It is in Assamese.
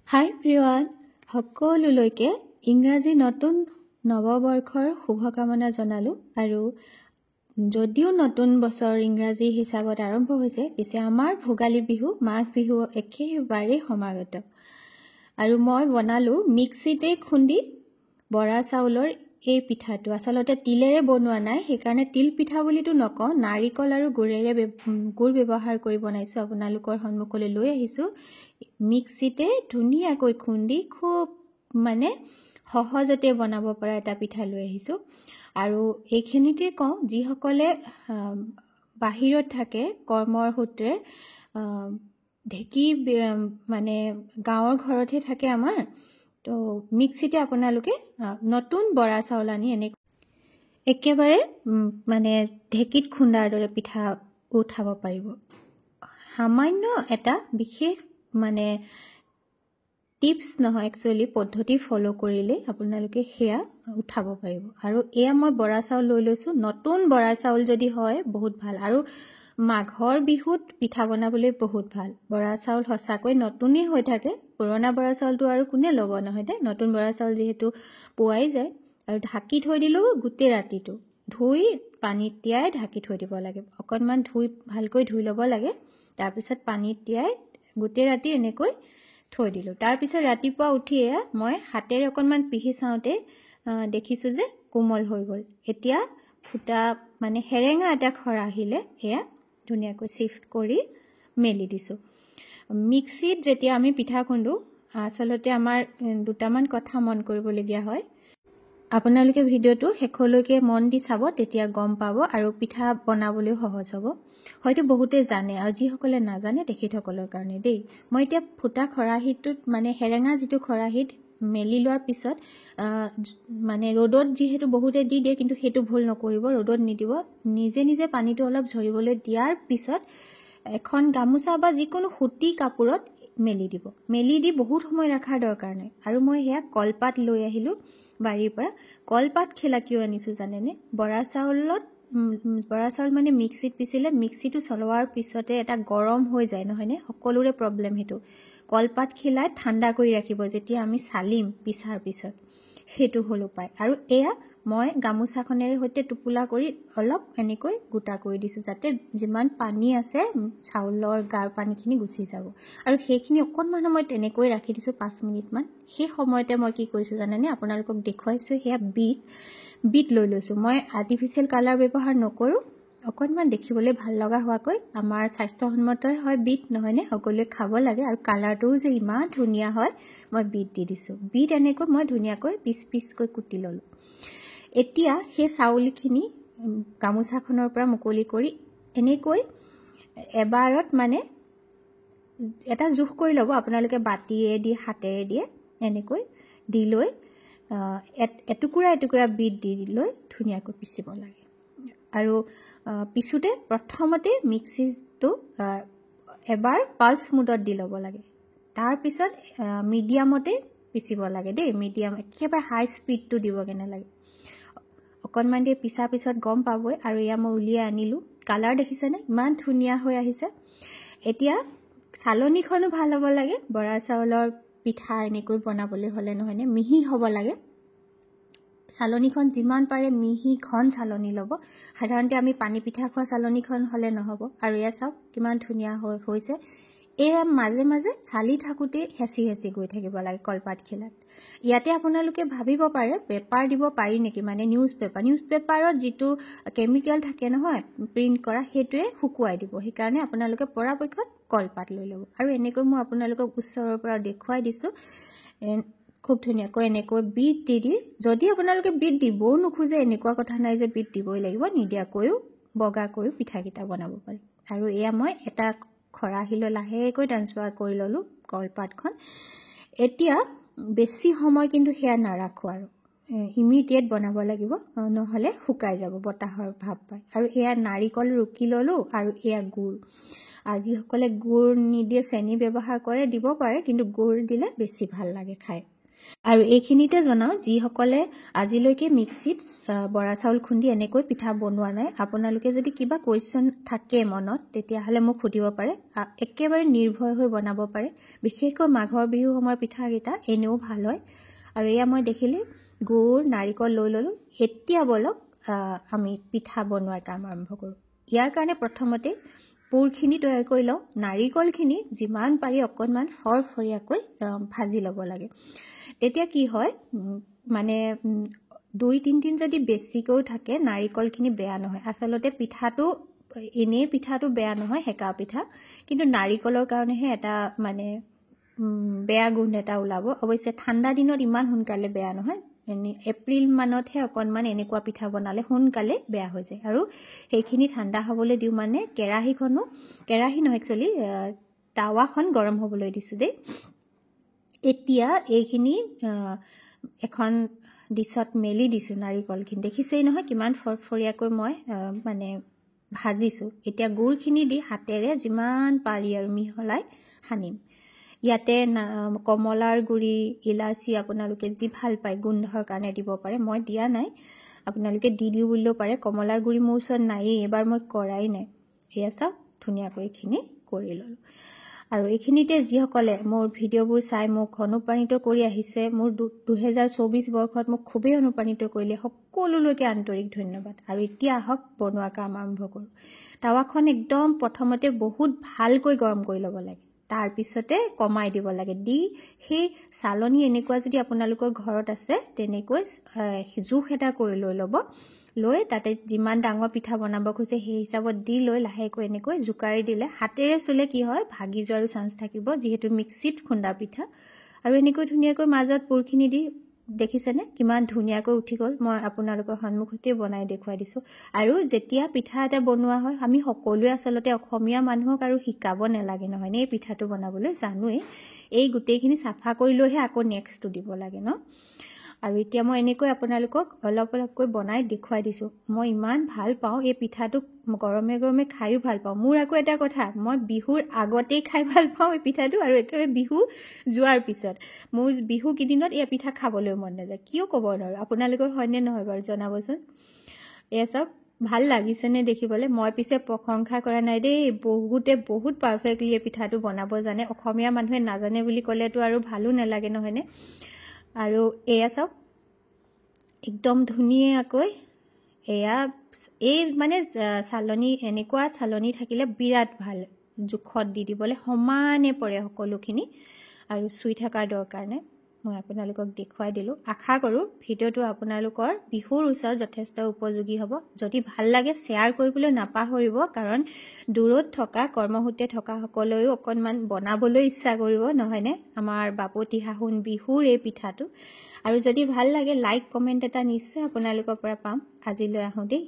হাই প্ৰিয়ান সকলোলৈকে ইংৰাজী নতুন নৱবৰ্ষৰ শুভকামনা জনালো আৰু যদিও নতুন বছৰ ইংৰাজী হিচাপত আৰম্ভ হৈছে পিছে আমাৰ ভোগালী বিহু মাঘ বিহু একেবাৰে সমাগত আৰু মই বনালো মিক্সিতে খুন্দি বৰা চাউলৰ এই পিঠাটো আসলতে তিলেৰে বনোৱা নাই সেইকাৰণে তিল পিঠা বুলিতো নকওঁ নাৰিকল আৰু গুড় ব্যৱহাৰ কৰি বনাইছো আপোনালোকৰ সন্মুখলৈ লৈ আহিছো মিক্সিতে ধুনীয়াকৈ খুন্দি খুব মানে সহজতে বনাব পৰা এটা পিঠা লৈ আহিছো আৰু এইখিনিতে কওঁ যিসকলে বাহিৰত থাকে কৰ্মৰ সূত্ৰে ঢেকি মানে গাঁৱৰ ঘৰতে থাকে আমাৰ তো মিক্সিতে আপোনালোকে নতুন বৰা চাউল আনি একেবাৰে মানে ঢেকিত খুন্দাৰ দৰে পিঠা উঠাব পাৰিব সামান্য এটা বিশেষ মানে টিপস নহয় একচুয়ালি পদ্ধতি ফলো কৰিলে আপোনালোকে হেয়া উঠাব পাৰিব আৰু এয়া মই বৰা চাউল লৈ লৈছো নতুন বৰা চাউল যদি হয় বহুত ভাল আৰু মাঘৰ বিহুত পিঠা বনাবলৈ বহুত ভাল বৰা চাউল হসাকৈ নতুনই হৈ থাকে পুৰণা বৰা চাউলটো আৰু কোনে ল'ব নহয় দে নতুন বৰা চাউল যেহেতু পোৱাই যায় আৰু ঢাকি থৈ দিলো গুটে ৰাতিটো ধুই পানীত তিয়াই ঢাকি থৈ দিব লাগে অকনমান ভালকৈ ধুই ল'ব লাগে তাৰ পিছত পানীত তিয়াই গুটে ৰাতি এনেকৈ থৈ দিলো তাৰ পিছত ৰাতিপুৱা উঠি মই হাতেৰে অকনমান পিহি চাওতে দেখিছো যে কোমল হৈ গল এতিয়া ফুটা মানে হেৰেঙা এটা খৰা আহিলে এয়া ধুনীয়াকৈ শিফট কৰি মেলি দিছো মিক্সিত যেতিয়া আমি পিঠা খুন্দো আসলতে আমাৰ দুটামান কথা মন কৰিবলগীয়া হয় আপোনালোকে ভিডিওটো শেষলৈকে মন দি চাব তেতিয়া গম পাব আৰু পিঠা বনাবলৈ সহজ হ'ব হয়তো বহুতে জানে আৰু যিসকলে নাজানে তেখেতসকলৰ কাৰণে দেই মই এতিয়া ফুটা খৰাহিটোত মানে হেৰেঙা যিটো খৰাহিত মেলি লোৱাৰ পিছত মানে ৰ'দত যিহেতু বহুতে দি দিয়ে কিন্তু সেইটো ভুল নকৰিব ৰ'দত নিদিব নিজে নিজে পানীটো অলপ ঝৰিবলৈ দিয়াৰ পিছত এখন গামোচা বা যিকোনো সুতি কাপোৰত মেলি দিব মেলি দি বহুত সময় ৰাখাৰ দৰকাৰ নাই আৰু মই হেয়া কলপাত লৈ আহিলো বাৰীৰ পৰা কলপাত খেলা কিয় আনিছো জানেনে বৰা চাউল মানে মিক্সিত পিছিলে মিক্সিটো চলোৱাৰ পিছতে এটা গৰম হৈ যায় নহয়নে সকলোৰে প্ৰবলেম হেতু কলপাত খেলাই ঠাণ্ডা কৰি ৰাখিব যেতিয়া আমি চালিম পিছাৰ পিছত হেতু হল উপায় আৰু এয়া মই গামোচাখনেৰে হৈতে টুপুলা কৰি অলপ এনেকৈ গুটা কৰি দিছো যাতে যিমান পানী আছে চাউলৰ গাৰ পানীখিনি গুচি যাব আৰু সেইখিনি অকনমান সময় তেনেকৈ ৰাখি দিছো 5 মিনিট মান সেই সময়তে মই কি কৰিছো জানেনে আপোনালোকক দেখুৱাইছো হেয়া বিট লৈ লৈছো মই আৰ্টিফিশিয়াল কালাৰ ব্যৱহাৰ নকৰো অকনমান দেখিবলৈ ভাল লগা হোৱাকৈ আমাৰ স্বাস্থ্যসন্মতই হয় বিট নহয়নে সকলোৱে খাব লাগে আৰু কালাৰটো যে ইমান ধুনীয়া হয় মই বিট দি দিছো বিট এনেকৈ মই ধুনীয়াকৈ পিচ কুটি ললো এতিয়া সেই চাউলখিনি গামোচাখনৰ পৰা মুকলি কৰি এনেকৈ এবাৰত মানে এটা জুখ কৰি ল'ব আপোনালোকে বাটিয়ে দি হাতেৰে দিয়ে এনেকৈ দি লৈ এটুকুৰা বিট দি লৈ ধুনীয়াকৈ পিচিব লাগে আৰু পিছুতে প্ৰথমতে মিক্সিটো এবাৰ পালস মুডত দি ল'ব লাগে তাৰ পিছত মিডিয়ামতে পিচিব লাগে দেই মিডিয়াম একেবাৰে হাই স্পীডটো দিবগে নালাগে অকনমান দিয়ে পিছা পিছত গম পাবই আৰু এয়া মই উলিয়াই আনিলো কালাৰ দেখিছেনে ইমান ধুনীয়া হৈ আহিছে এতিয়া চালনীখনো ভাল হ'ব লাগে বৰা চাউলৰ পিঠা এনেকৈ বনাবলৈ হলে নহয়নে মিহি হ'ব লাগে চালনীখন যিমান পাৰে মিহি ঘন চালনী ল'ব সাধাৰণতে আমি পানী পিঠা খোৱা চালনীখন হলে নহব আৰু এয়া চাওক কিমান ধুনীয়া হৈছে এয়া মাজে মাজে চালি থাকুতে হেঁচি গৈ থাকিব লাগে কলপাত খেলাত ইয়াতে আপোনালোকে ভাবিব পাৰে পেপাৰ দিব পাৰি নেকি মানে নিউজ পেপাৰত যিটো কেমিকেল থাকে নহয় প্ৰিন্ট কৰা হেতুৱে শুকুৱাই দিব সেইকাৰণে আপোনালোকে পৰাপক্ষত কলপাত লৈ ল'ব আৰু এনেকৈ মই আপোনালোকক ওচৰৰ পৰা দেখুৱাই দিছো খুব ধুনীয়াকৈ এনেকৈ বিট দি যদি আপোনালোকে বিট দিবও নোখোজে এনেকুৱা কথা নাই যে বিট দিবই লাগিব নিদিয়াকৈও বগাকৈও পিঠাকেইটা বনাব পাৰি আৰু এয়া মই এটা খৰাহিলৈ লাহেকৈ ট্ৰান্সফাৰ কৰি ললো কলপাতখন এতিয়া বেছি সময় কিন্তু হেয়া নাৰাখো আৰু ইমিডিয়েট বনাব লাগিব নহলে শুকাই যাব বতাহৰ ভাৱ পায় আৰু এয়া নাৰিকল ৰুকি ললো আৰু এয়া গুড় আৰু যিসকলে গুড় নিদিয়ে চেনি ব্যৱহাৰ কৰে দিব পাৰে কিন্তু গুড় দিলে বেছি ভাল লাগে খাই আৰু এইখিনিতে জনাও যিসকলে আজিলৈকে মিক্সিত বৰা চাউল খুন্দি এনেকৈ পিঠা বনোৱা নাই আপোনালোকে যদি কিবা কোৱেশ্চন থাকে মনত তেতিয়াহলে মোক সুধিব পাৰে একেবাৰে নিৰ্ভয় হৈ বনাব পাৰে বিশেষকৈ মাঘৰ বিহু সময়ৰ পিঠাকেইটা এনেও ভাল হয় আৰু এয়া মই দেখিলে গুড় নাৰিকল লৈ ললো এতিয়া বলক আমি পিঠা বনোৱাৰ কাম আৰম্ভ কৰো ইয়াৰ কাৰণে প্ৰথমতে পুৰখিনি তৈয়াৰ কৰি লওঁ নাৰিকলখিনি যিমান পাৰি অকণমান ফৰফৰীয়াকৈ ভাজি ল'ব লাগে তেতিয়া কি হয় মানে 2-3 দিন যদি বেছিকৈ থাকে নাৰিকলখিনি বেয়া নহয় আসলতে পিঠাটো এনে পিঠাটো বেয়া নহয় হেকা পিঠা কিন্তু নাৰিকলৰ কাৰণেহে এটা মানে বেয়া গুণ এটা ওলাব অৱশ্যে ঠাণ্ডা দিনত ইমান সোনকালে বেয়া নহয় এপ্ৰিল মানতহে অকণমান এনেকুৱা পিঠা বনালে সোনকালে বেয়া হৈ যায় আৰু সেইখিনি ঠাণ্ডা হ'বলৈ দিওঁ মানে কেৰাহী নহয় একচুৱেলি তাৱাখন গৰম হ'বলৈ দিছোঁ দেই এতিয়া এইখিনি এখন ডিছত মেলি দিছোঁ নাৰিকলখিনি দেখিছেই নহয় কিমান ফৰফৰীয়াকৈ মই মানে ভাজিছোঁ এতিয়া গুড়খিনি দি হাতেৰে যিমান পাৰি আৰু মিহলাই সানিম ইয়াতে কমলাৰ গুড়ি ইলাচি আপোনালোকে যি ভাল পায় গোন্ধৰ কাৰণে দিব পাৰে মই দিয়া নাই আপোনালোকে দি দিও বুলিও পাৰে কমলাৰ গুড়ি মোৰ ওচৰত নাইয়ে এবাৰ মই কৰাই নাই এয়া চাওক ধুনীয়াকৈ এইখিনি কৰি ললো আৰু এইখিনিতে যিসকলে মোৰ ভিডিঅ'বোৰ চাই মোক অনুপ্ৰাণিত কৰি আহিছে মোৰ 2024 বৰ্ষত মোক খুবেই অনুপ্ৰাণিত কৰিলে সকলোলৈকে আন্তৰিক ধন্যবাদ আৰু এতিয়া আহক বনোৱা কাম আৰম্ভ কৰোঁ তাৱাখন একদম প্ৰথমতে বহুত ভালকৈ গৰম কৰি ল'ব লাগে তাৰ পিছতে কমাই দিব লাগে দি সেই চালনী এনেকুৱা যদি আপোনালোকৰ ঘৰত আছে তেনেকৈ জোখ এটা কৰি লৈ ল'ব লৈ তাতে যিমান ডাঙৰ পিঠা বনাব খুজে সেই হিচাপত দি লৈ লাহেকৈ এনেকৈ জুকাৰি দিলে হাতেৰে চুলে কি হয় ভাগি যোৱাৰো চান্স থাকিব যিহেতু মিক্সিত খুন্দা পিঠা আৰু এনেকৈ ধুনীয়াকৈ মাজত পুৰখিনি দি দেখিছেনে কিমান ধুনীয়াকৈ উঠি গ'ল মই আপোনালোকৰ সন্মুখতে বনাই দেখুৱাই দিছোঁ আৰু যেতিয়া পিঠা এটা বনোৱা হয় আমি সকলোৱে আসলতে অসমীয়া মানুহক আৰু শিকাব নালাগে নহয়নে এই পিঠাটো বনাবলৈ জানোৱেই এই গোটেইখিনি চাফা কৰি লৈহে আকৌ নেক্সটটো দিব লাগে ন আৰু এতিয়া মই এনেকৈ আপোনালোকক অলপ অলপকৈ বনাই দেখুৱাই দিছোঁ মই ইমান ভাল পাওঁ এই পিঠাটো গৰমে গৰমে খাইও ভাল পাওঁ মোৰ আকৌ এটা কথা মই বিহুৰ আগতেই খাই ভাল পাওঁ এই পিঠাটো আৰু একেবাৰে বিহু যোৱাৰ পিছত মোৰ বিহু কিদিনত এই পিঠা খাবলৈ মন নাযায় কিয় ক'ব নোৱাৰো আপোনালোকৰ হয়নে নহয় বাৰু জনাবচোন এয়া চাওক ভাল লাগিছেনে দেখিবলৈ মই পিছে প্ৰশংসা কৰা নাই দেই বহুত পাৰফেক্টলি এই পিঠাটো বনাব জানে অসমীয়া মানুহে নাজানে বুলি ক'লেতো আৰু ভালো নালাগে নহয়নে আৰু এয়া চাওক একদম ধুনীয়াকৈ এয়া এই মানে চালনী এনেকুৱা চালনী থাকিলে বিৰাট ভাল জোখত দি দিবলৈ সমানে পৰে সকলোখিনি আৰু চুই থকাৰ দৰকাৰ নাই মই আপোনালোকক দেখুৱাই দিলোঁ আশা কৰোঁ ভিডিঅ'টো আপোনালোকৰ বিহুৰ ওচৰত যথেষ্ট উপযোগী হ'ব যদি ভাল লাগে শ্বেয়াৰ কৰিবলৈ নাপাহৰিব কাৰণ দূৰত থকা কৰ্মসূত্ৰে থকা সকলেও অকণমান বনাবলৈ ইচ্ছা কৰিব নহয়নে আমাৰ বাপতি সাহোন বিহুৰ এই পিঠাটো আৰু যদি ভাল লাগে লাইক কমেণ্ট এটা নিশ্চয় আপোনালোকৰ পৰা পাম আজিলৈ আহোঁ দেই